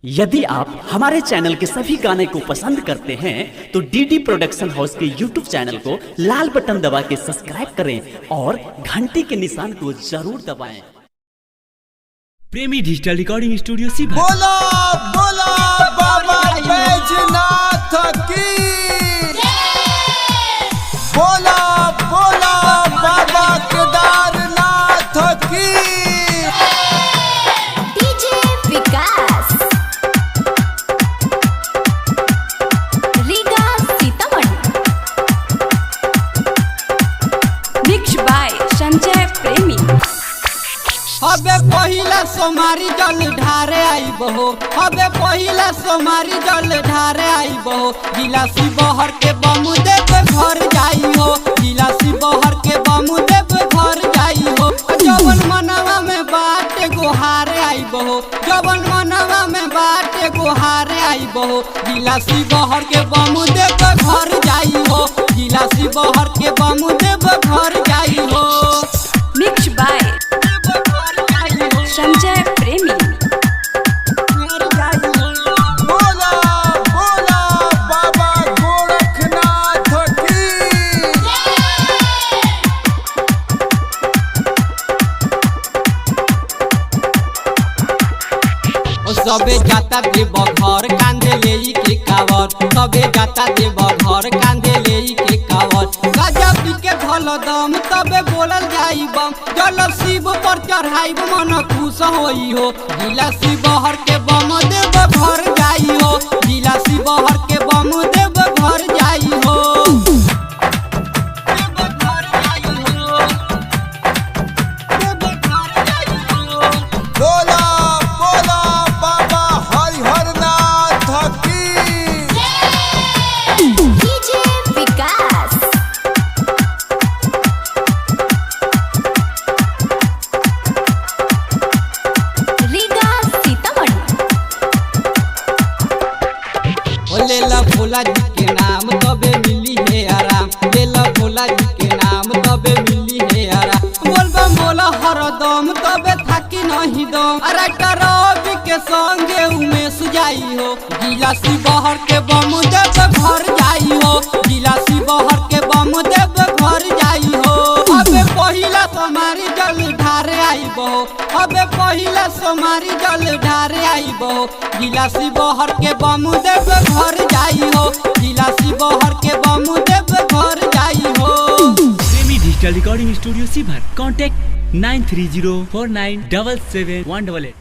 यदि आप हमारे चैनल के सभी गाने को पसंद करते हैं तो डीडी प्रोडक्शन हाउस के यूट्यूब चैनल को लाल बटन दबा के सब्सक्राइब करें और घंटी के निशान को जरूर दबाएं। प्रेमी डिजिटल रिकॉर्डिंग स्टूडियो सी बोलो बोलो बाबा बैजनाथ की बोलो बोलो बाबा केदारनाथ की DJ Vikas Riga Sitamarhi mix by Sanjay Premi. हबे पहिला सोमारी जल ढारे आई बहो, हबे पहिला सोमारी जल ढारे आई बहो। गिलासी बहर के बमु देव घर जाई हो, गिलासी बहर के बमु देव घर जाई हो। जवन मनवा में बाटे गोहारे आई बहो, जवन मनवा में बाटे गोहारे आई बहो। गिलासी बहर के बमु देव घर जाई हो, गिलासी बहर के बमु देव घर जाई हो। मिक्स बाय संजय प्रेमी। बोलो बोलो बाबा गोरखनाथ की सबे जाता देव घर कांधे ले के कावर, सबे जाता देव घर कांधे ले के कावर। गजब के भल दम तबे बोलल जाई बम, जल शिव पर चढ़ाई मन खुश होई हो। गिलासी बहर के बम देव घर जाई हो, गिलासी बहर के बम देव घर जाई हो। देव घर जाई हो, देव घर जाई हो। बोलो बोलो बाबा हरिहरनाथ की डीजे विकास रीगा सीतामढ़ी। लेला भोला जी के नाम तबे मिली है आराम, लेला भोला जी के नाम तबे मिली है आराम। बोलबा बोला हरदम तबे थाकी नहीं दम। राइटर रवि के संगे उमेश जाई हो, गिलासी बहर के बम देव घर जाई हो, गिलासी बहर के बम देव घर जाई हो। अबे पहिला सोमारी जल ढारे आई बहो, अबे पहिला सोमारी जल ढारे आई बहो। गिलासी बहर के बम देव घर जाई हो, गिलासी बहर के बम देव घर जाई हो। प्रेमी डिजिटल रिकॉर्डिंग स्टूडियो सी कॉन्टैक्ट 9304977188।